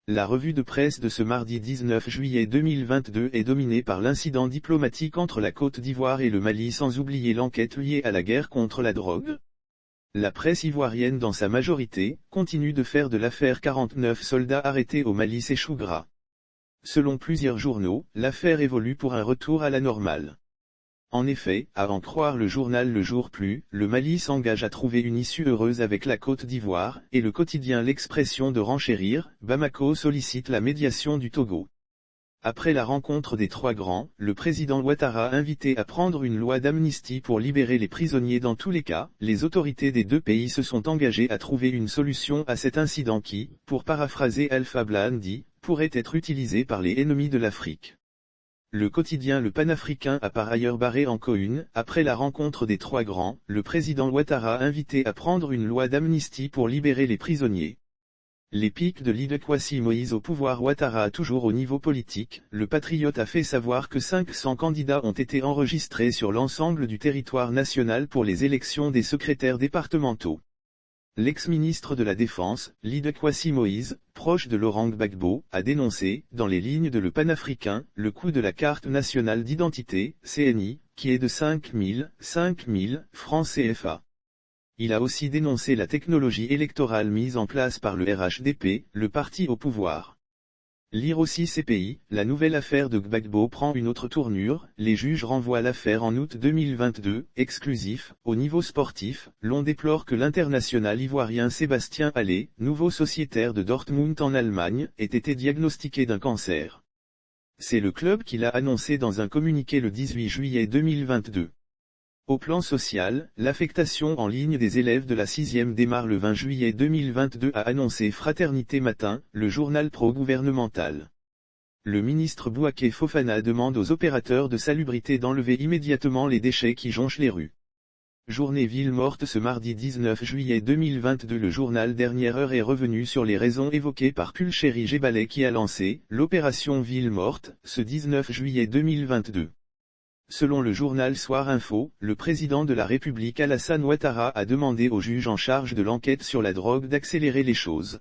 La revue de presse de ce mardi 19 juillet 2022 est dominée par l'incident diplomatique entre la Côte d'Ivoire et le Mali, sans oublier l'enquête liée à la guerre contre la drogue. La presse ivoirienne dans sa majorité, continue de faire de l'affaire 49 soldats arrêtés au Mali ses choux gras. Selon plusieurs journaux, l'affaire évolue pour un retour à la normale. En effet, à en croire le journal Le Jour Plus, le Mali s'engage à trouver une issue heureuse avec la Côte d'Ivoire, et le quotidien L'Expression de renchérir, Bamako sollicite la médiation du Togo. Après la rencontre des trois grands, le président Ouattara a invité à prendre une loi d'amnistie pour libérer les prisonniers dans tous les cas. Les autorités des deux pays se sont engagées à trouver une solution à cet incident qui, pour paraphraser Alpha Blondy, pourrait être utilisé par les ennemis de l'Afrique. Le quotidien Le Panafricain a par ailleurs barré en co-une, après la rencontre des trois grands, le président Ouattara a invité à prendre une loi d'amnistie pour libérer les prisonniers. Les pics de l'Idéquatie Moïse au pouvoir. Ouattara toujours au niveau politique, le Patriote a fait savoir que 500 candidats ont été enregistrés sur l'ensemble du territoire national pour les élections des secrétaires départementaux. L'ex-ministre de la Défense, l'Idéquatie Moïse, proche de Laurent Gbagbo, a dénoncé, dans les lignes de Le Panafricain, le coût de la carte nationale d'identité, CNI, qui est de 5 000 francs CFA. Il a aussi dénoncé la technologie électorale mise en place par le RHDP, le parti au pouvoir. Lire aussi CPI, la nouvelle affaire de Gbagbo prend une autre tournure, les juges renvoient l'affaire en août 2022, exclusif, au niveau sportif, l'on déplore que l'international ivoirien Sébastien Haller, nouveau sociétaire de Dortmund en Allemagne, ait été diagnostiqué d'un cancer. C'est le club qui l'a annoncé dans un communiqué le 18 juillet 2022. Au plan social, l'affectation en ligne des élèves de la 6e démarre le 20 juillet 2022, a annoncé Fraternité Matin, le journal pro-gouvernemental. Le ministre Bouaké Fofana demande aux opérateurs de salubrité d'enlever immédiatement les déchets qui jonchent les rues. Journée ville morte ce mardi 19 juillet 2022. Le journal Dernière Heure est revenu sur les raisons évoquées par Pulchéri Gebalé qui a lancé l'opération Ville morte, ce 19 juillet 2022. Selon le journal Soir Info, le président de la République Alassane Ouattara a demandé au juge en charge de l'enquête sur la drogue d'accélérer les choses.